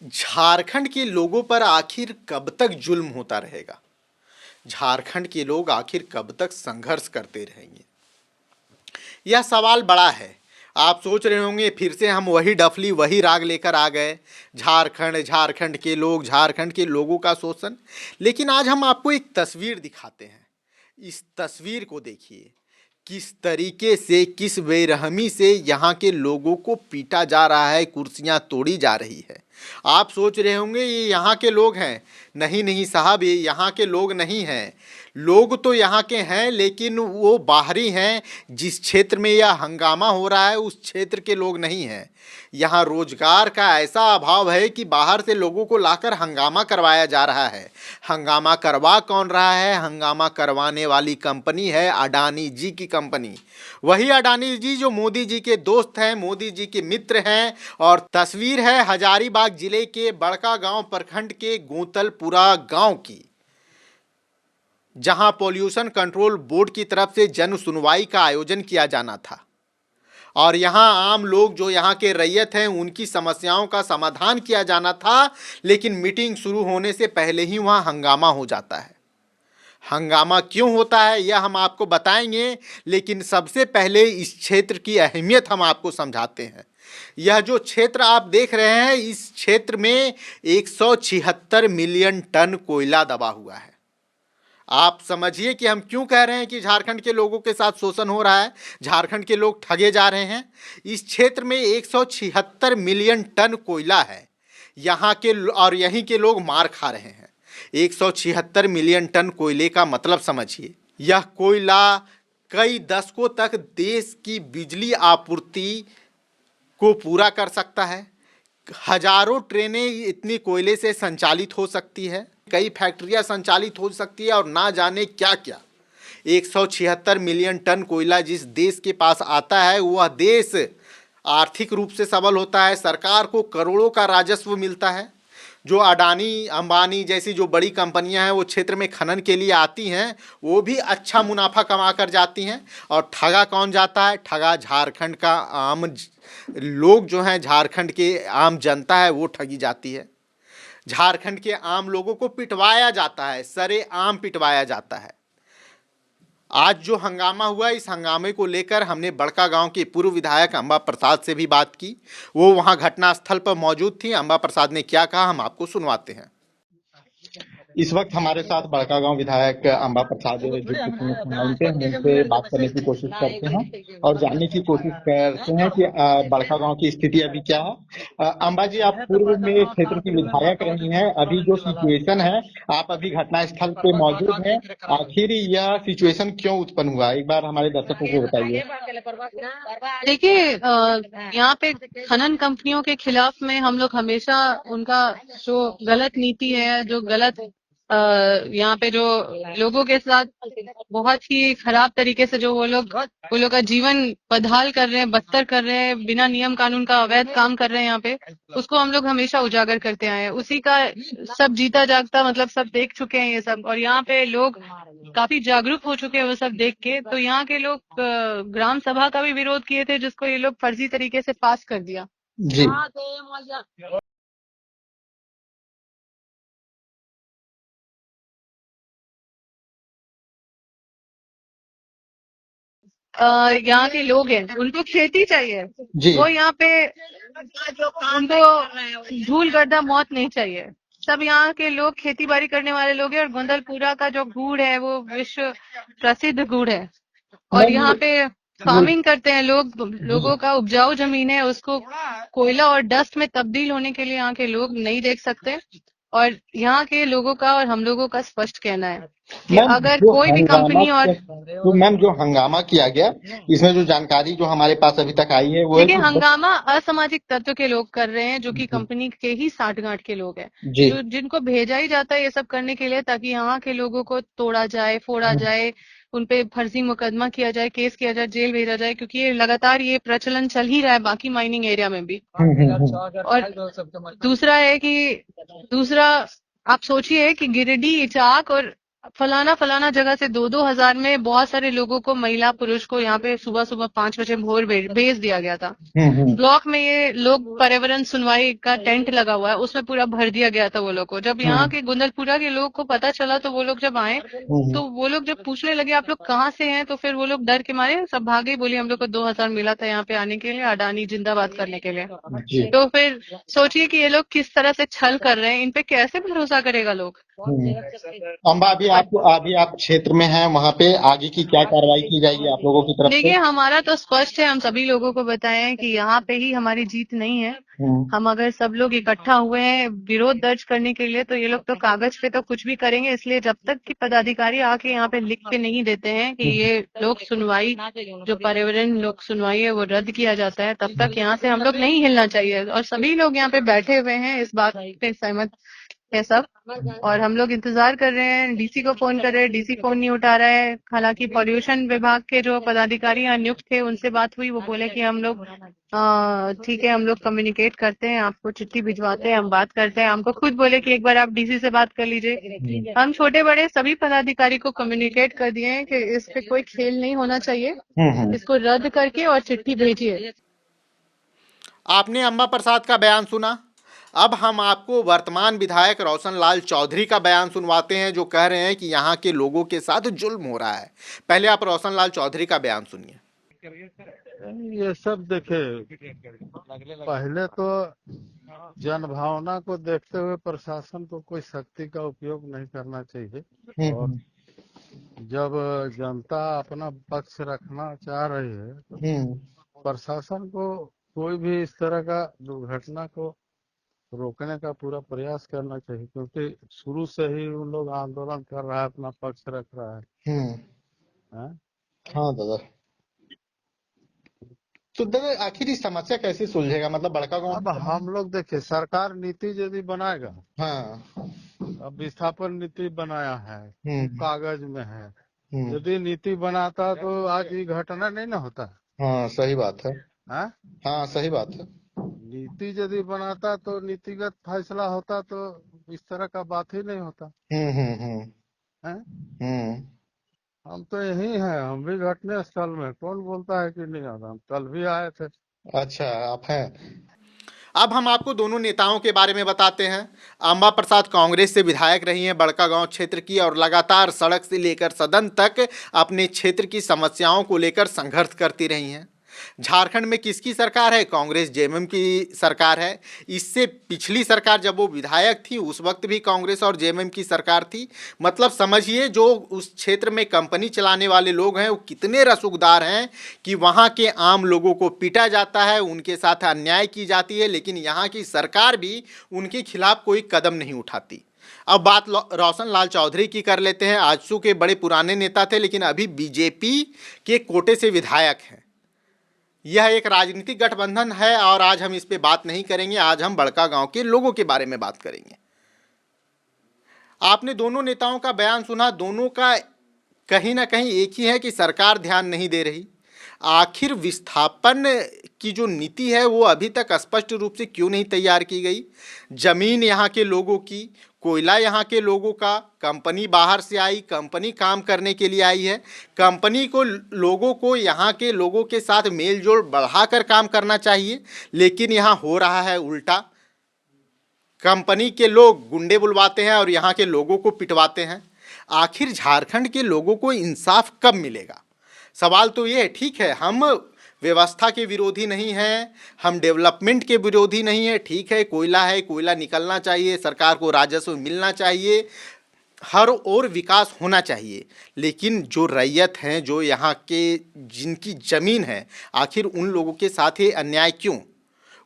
झारखंड के लोगों पर आखिर कब तक जुल्म होता रहेगा? झारखंड के लोग आखिर कब तक संघर्ष करते रहेंगे? यह सवाल बड़ा है। आप सोच रहे होंगे फिर से हम वही डफली वही राग लेकर आ गए, झारखंड झारखंड के लोग, झारखंड के लोगों का शोषण। लेकिन आज हम आपको एक तस्वीर दिखाते हैं। इस तस्वीर को देखिए, किस तरीके से, किस बेरहमी से यहाँ के लोगों को पीटा जा रहा है, कुर्सियाँ तोड़ी जा रही है। आप सोच रहे होंगे ये यहाँ के लोग हैं। नहीं नहीं साहब, ये यहाँ के लोग नहीं हैं। लोग तो यहाँ के हैं, लेकिन वो बाहरी हैं। जिस क्षेत्र में यह हंगामा हो रहा है उस क्षेत्र के लोग नहीं हैं। यहाँ रोजगार का ऐसा अभाव है कि बाहर से लोगों को लाकर हंगामा करवाया जा रहा है। हंगामा करवा कौन रहा है? हंगामा करवाने वाली कंपनी है अडानी जी की कंपनी। वही अडानी जी जो मोदी जी के दोस्त हैं, मोदी जी के मित्र हैं। और तस्वीर है हजारीबाग जिले के बड़कागांव प्रखंड के गोतलपुरा गांव की, जहां पॉल्यूशन कंट्रोल बोर्ड की तरफ से जन सुनवाई का आयोजन किया जाना था। और यहां आम लोग जो यहां के रैयत हैं उनकी समस्याओं का समाधान किया जाना था। लेकिन मीटिंग शुरू होने से पहले ही वहां हंगामा हो जाता है। हंगामा क्यों होता है यह हम आपको बताएंगे, लेकिन सबसे पहले इस क्षेत्र की अहमियत हम आपको समझाते हैं। यह जो क्षेत्र आप देख रहे हैं, इस क्षेत्र में 176 मिलियन टन कोयला दबा हुआ है। आप समझिए कि हम क्यों कह रहे हैं कि झारखंड के लोगों के साथ शोषण हो रहा है, झारखंड के लोग ठगे जा रहे हैं। इस क्षेत्र में 176 मिलियन टन कोयला है यहाँ के, और यहीं के लोग मार खा रहे हैं। 176 मिलियन टन कोयले का मतलब समझिए। यह कोयला कई दशकों तक देश की बिजली आपूर्ति को पूरा कर सकता है। हजारों ट्रेनें इतनी कोयले से संचालित हो सकती है, कई फैक्ट्रियां संचालित हो सकती है, और ना जाने क्या क्या। 176 मिलियन टन कोयला जिस देश के पास आता है वह देश आर्थिक रूप से सबल होता है। सरकार को करोड़ों का राजस्व मिलता है। जो अडानी अंबानी जैसी जो बड़ी कंपनियां हैं वो क्षेत्र में खनन के लिए आती हैं, वो भी अच्छा मुनाफा कमा कर जाती हैं। और ठगा कौन जाता है? ठगा झारखंड का आम लोग जो हैं, झारखंड के आम जनता है वो ठगी जाती है। झारखंड के आम लोगों को पिटवाया जाता है, सरेआम पिटवाया जाता है। आज जो हंगामा हुआ, इस हंगामे को लेकर हमने बड़कागांव के पूर्व विधायक अंबा प्रसाद से भी बात की। वो वहां घटनास्थल पर मौजूद थी। अंबा प्रसाद ने क्या कहा हम आपको सुनवाते हैं। इस वक्त हमारे साथ बड़कागांव विधायक अंबा प्रसाद जुड़ चुके हैं। हम उनसे बात करने की कोशिश करते हैं और जानने की कोशिश करते हैं कि बड़कागांव की स्थिति अभी क्या है। अंबा जी, आप पूर्व में क्षेत्र की विधायक रही हैं। अभी जो सिचुएशन है, आप अभी घटनास्थल पे मौजूद हैं। आखिर यह सिचुएशन क्यों उत्पन्न हुआ, एक बार हमारे दर्शकों को बताइए। देखिए, यहाँ पे खनन कंपनियों के खिलाफ में हम लोग हमेशा उनका जो गलत नीति है, जो गलत यहाँ पे जो लोगों के साथ बहुत ही खराब तरीके से जो वो लोग का जीवन बदहाल कर रहे हैं, बदतर कर रहे हैं, बिना नियम कानून का अवैध काम कर रहे हैं यहाँ पे, उसको हम लोग हमेशा उजागर करते आए हैं। उसी का सब जीता जागता मतलब सब देख चुके हैं ये सब। और यहाँ पे लोग काफी जागरूक हो चुके हैं वो सब देख के। तो यहाँ के लोग ग्राम सभा का भी विरोध किए थे, जिसको ये लोग फर्जी तरीके से पास कर दिया। जी, यहाँ के लोग हैं उनको खेती चाहिए। जी, वो यहाँ पे उनको धूल गर्दा मौत नहीं चाहिए। सब यहाँ के लोग खेती बाड़ी करने वाले लोग हैं। और गोंदलपुरा का जो गुड़ है वो विश्व प्रसिद्ध गुड़ है। और यहाँ पे फार्मिंग करते हैं लोग। लोगों का उपजाऊ जमीन है, उसको कोयला और डस्ट में तब्दील होने के लिए यहाँ के लोग नहीं देख सकते। और यहाँ के लोगों का और हम लोगों का स्पष्ट कहना है कि मैम, अगर जो कोई भी हंगामा कंपनी और तो मैम जो हंगामा किया गया, इसमें जो जानकारी जो हमारे पास अभी तक आई है वो है देखिए, कि हंगामा असामाजिक तत्व के लोग कर रहे हैं, जो कि कंपनी के ही साठगांठ के लोग हैं, जी, जो जिनको भेजा ही जाता है ये सब करने के लिए, ताकि यहाँ के लोगों को तोड़ा जाए, फोड़ा जाए, उनपे फर्जी मुकदमा किया जाए, केस किया जाए, जेल भेजा जाए। क्योंकि ये लगातार ये प्रचलन चल ही रहा है बाकी माइनिंग एरिया में भी। और दूसरा है कि दूसरा आप सोचिए कि गिरिडीह, इचाक और फलाना फलाना जगह से 2-2 हजार में बहुत सारे लोगों को, महिला पुरुष को यहाँ पे सुबह सुबह 5 बजे भोर भेज दिया गया था। ब्लॉक में ये लोग पर्यावरण सुनवाई का टेंट लगा हुआ है, उसमें पूरा भर दिया गया था वो लोग को। जब यहाँ के गुंदलपुरा के लोग को पता चला तो वो लोग जब आए तो वो लोग जब पूछने लगे आप लोग कहाँ से हैं, तो फिर वो लोग डर के मारे सब भागे, बोली हम लोग को 2 हजार मिला था यहाँ पे आने के लिए, अडानी जिंदाबाद करने के लिए। जी। तो फिर सोचिए कि ये लोग किस तरह से छल कर रहे हैं, इन पे कैसे भरोसा करेगा लोग। अम्बा, अभी आप क्षेत्र में हैं, वहाँ पे आगे की क्या कार्रवाई की जाएगी आप लोगों की तरफ देखिए, से? हमारा तो स्पष्ट है, हम सभी लोगों को बताए हैं कि यहाँ पे ही हमारी जीत नहीं है। हम अगर सब लोग इकट्ठा हुए हैं विरोध दर्ज करने के लिए, तो ये लोग तो कागज पे तो कुछ भी करेंगे। इसलिए जब तक कि पदाधिकारी आके यहाँ पे लिख के नहीं देते हैं कि ये लोक सुनवाई, जो पर्यावरण लोक सुनवाई है, वो रद्द किया जाता है, तब तक यहाँ से हम लोग नहीं हिलना चाहिए। और सभी लोग यहाँ पे बैठे हुए हैं, इस बात पे सहमत है सब, और हम लोग इंतजार कर रहे हैं। डीसी को फोन कर रहे हैं, डीसी फोन नहीं उठा रहा है। हालांकि पॉल्यूशन विभाग के जो पदाधिकारी यहाँ नियुक्त थे, उनसे बात हुई, वो बोले कि हम लोग ठीक है, हम लोग कम्युनिकेट करते हैं, आपको चिट्ठी भिजवाते हैं, हम बात करते हैं। हमको खुद बोले कि एक बार आप डीसी से बात कर लीजिए। हम छोटे बड़े सभी पदाधिकारी को कम्युनिकेट कर दिए हैं कि इस पे कोई खेल नहीं होना चाहिए, इसको रद्द करके और चिट्ठी भेजिए। आपने अम्बा प्रसाद का बयान सुना। अब हम आपको वर्तमान विधायक रोशन लाल चौधरी का बयान सुनवाते हैं, जो कह रहे हैं कि यहाँ के लोगों के साथ जुल्म हो रहा है। पहले आप रोशन लाल चौधरी का बयान सुनिए। ये सब देखे, पहले तो जन भावना को देखते हुए प्रशासन को कोई शक्ति का उपयोग नहीं करना चाहिए। और जब जनता अपना पक्ष रखना चाह रही है तो प्रशासन को कोई भी इस तरह का दुर्घटना को रोकने का पूरा प्रयास करना चाहिए, क्योंकि शुरू से ही उन लोग आंदोलन कर रहा है, अपना पक्ष रख रहा है। हाँ दादा, तो दादा आखिर इस समस्या कैसे सुलझेगा? मतलब बड़का गांव, अब हम लोग देखिए, सरकार नीति यदि बनाएगा, हाँ, अब विस्थापन नीति बनाया है, कागज में है, हम्म, यदि नीति बनाता तो आज ये घटना नहीं ना होता। हाँ सही बात है, हाँ, हाँ सही बात है। नीति यदि बनाता तो नीतिगत फैसला होता तो इस तरह का बात ही नहीं होता। हैं? हम तो यही हैं, हम भी घटना स्थल में, कौन बोलता है कि नहीं आता, हम कल भी आए थे। अच्छा, आप हैं। अब हम आपको दोनों नेताओं के बारे में बताते हैं। अम्बा प्रसाद कांग्रेस से विधायक रही हैं बड़कागांव क्षेत्र की, और लगातार सड़क से लेकर सदन तक अपने क्षेत्र की समस्याओं को लेकर संघर्ष करती रही हैं। झारखंड में किसकी सरकार है? कांग्रेस जेएमएम की सरकार है। इससे पिछली सरकार जब वो विधायक थी, उस वक्त भी कांग्रेस और जेएमएम की सरकार थी। मतलब समझिए, जो उस क्षेत्र में कंपनी चलाने वाले लोग हैं वो कितने रसूखदार हैं कि वहाँ के आम लोगों को पीटा जाता है, उनके साथ अन्याय की जाती है, लेकिन यहाँ की सरकार भी उनके खिलाफ कोई कदम नहीं उठाती। अब बात रोशन लाल चौधरी की कर लेते हैं। आजसू के बड़े पुराने नेता थे, लेकिन अभी बीजेपी के कोटे से विधायक हैं। यह एक राजनीतिक गठबंधन है और आज हम इस पे बात नहीं करेंगे। आज हम बड़कागांव के लोगों के बारे में बात करेंगे। आपने दोनों नेताओं का बयान सुना। दोनों का कहीं ना कहीं एक ही है कि सरकार ध्यान नहीं दे रही। आखिर विस्थापन की जो नीति है वो अभी तक स्पष्ट रूप से क्यों नहीं तैयार की गई? जमीन यहाँ के लोगों की, कोयला यहाँ के लोगों का, कंपनी बाहर से आई, कंपनी काम करने के लिए आई है। कंपनी को, लोगों को यहाँ के लोगों के साथ मेल जोल बढ़ाकर काम करना चाहिए, लेकिन यहाँ हो रहा है उल्टा। कंपनी के लोग गुंडे बुलवाते हैं और यहाँ के लोगों को पिटवाते हैं। आखिर झारखंड के लोगों को इंसाफ कब मिलेगा? सवाल तो ये है। ठीक है, हम व्यवस्था के विरोधी नहीं हैं, हम डेवलपमेंट के विरोधी नहीं है। ठीक है, कोयला है, कोयला निकलना चाहिए, सरकार को राजस्व मिलना चाहिए, हर ओर विकास होना चाहिए। लेकिन जो रैयत हैं, जो यहाँ के जिनकी ज़मीन है, आखिर उन लोगों के साथ ये अन्याय क्यों?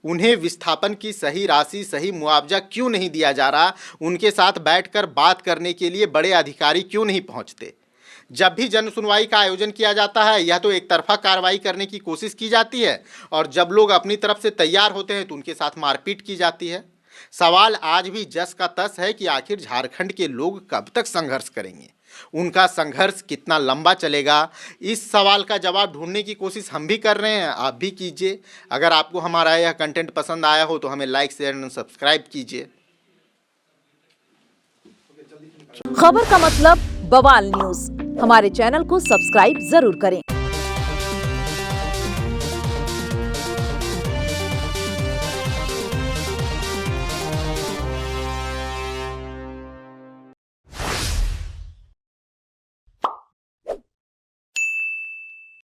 उन्हें विस्थापन की सही राशि, सही मुआवजा क्यों नहीं दिया जा रहा? उनके साथ बैठकर बात करने के लिए बड़े अधिकारी क्यों नहीं पहुँचते? जब भी जन सुनवाई का आयोजन किया जाता है, यह तो एक तरफा कार्रवाई करने की कोशिश की जाती है, और जब लोग अपनी तरफ से तैयार होते हैं तो उनके साथ मारपीट की जाती है। सवाल आज भी जस का तस है कि आखिर झारखंड के लोग कब तक संघर्ष करेंगे, उनका संघर्ष कितना लंबा चलेगा? इस सवाल का जवाब ढूंढने की कोशिश हम भी कर रहे हैं, आप भी कीजिए। अगर आपको हमारा यह कंटेंट पसंद आया हो तो हमें लाइक, शेयर और सब्सक्राइब कीजिए। खबर का मतलब बवाल न्यूज। हमारे चैनल को सब्सक्राइब जरूर करें।